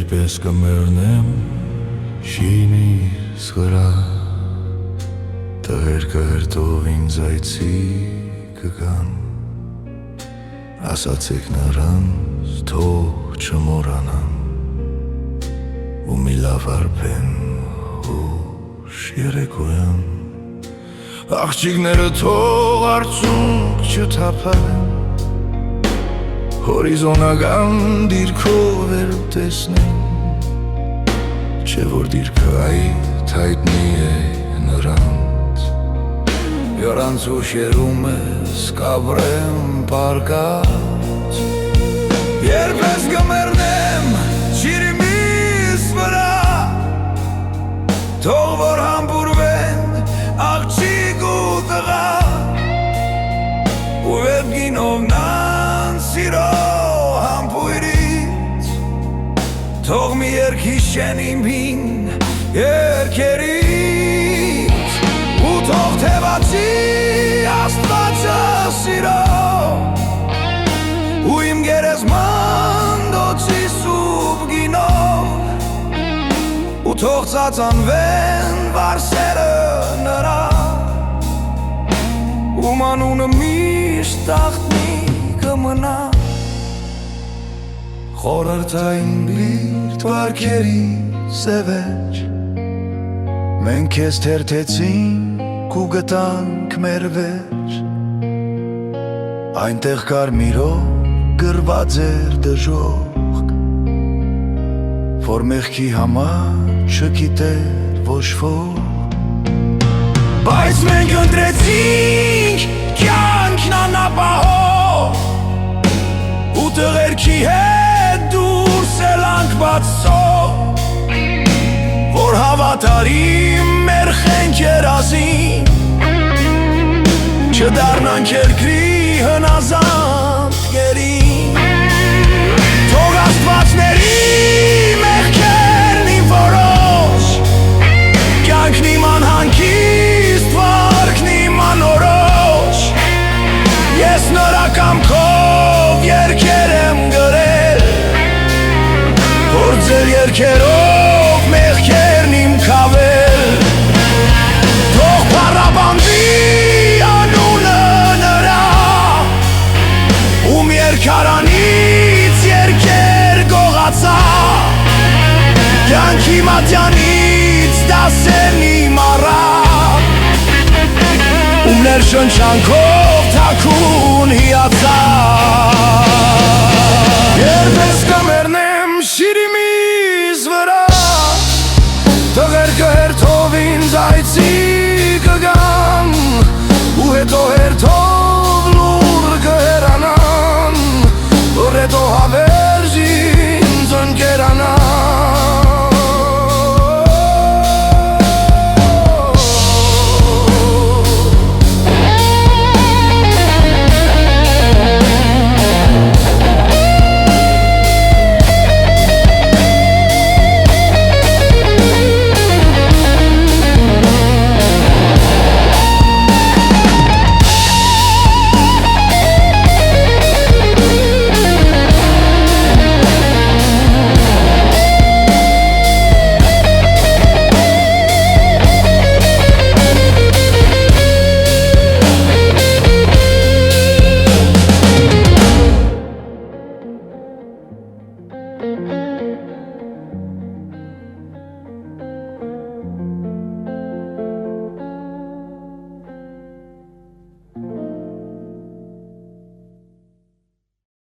Երպես կմեռնեմ շինիս վրա, տղեր կհրտով ինձ այցի կգան, ասացեք նրանց թող չմոռանան, ու մի լավ արբեն ուշ երեկոյան, աղջիկները թող արցունք չթափեն, հորիզոնական դիրքով էր տեսնեն, չէ որ դիրքը այդ հայտնի է նրանց, յորանց ուշերում ես կաբրեմ պարկած, երպես կմեռնեմ շիրիմիս վրա, թող որ համբուրվեն աղջիկ ու տղա, ու վերգինով նան սիրո համբույրից, թող մի երգիշեն իմ հին երգերից, ու թող թևացի աստվածը սիրո, ու իմ գերեզման դոցի սուպ գինով, ու թող ծածանվեն վարսերը նրա, ու մանունը միշտ տախտնի կմնա, խորհրդային բիրտ վարքերի սևեջ, մենք քեզ թերթեցինք ու գտանք մեր վեճ, այնտեղ կարմիրով գրված էր դժոխք, որ մեղքի համար չգիտեր ոչ ոք, բայց մենք ընտրեցինք կյանքն անապահով, ու տղերքի հետ դուրս էլանք բացով, որ հավատարիմ մեր խենք երազին, չդառնանք երկրի հնազանդ գերին, թող աստվածների մեղքերն իմ որոշ, կյանքն իմ անհանգիստ վարքն իմ անորոշ, ես նրա կամքով երգեր եմ գրել, որ ձեր երգերով մեղքերն իմ քավել, թող փառաբանվի անունը նրա, ում երկարանից երգեր գողացա, կյանքի մատյանից դասերն իմ առա, ում ներշնչանքով թաքուն հիացա, երպես կմեռնեմ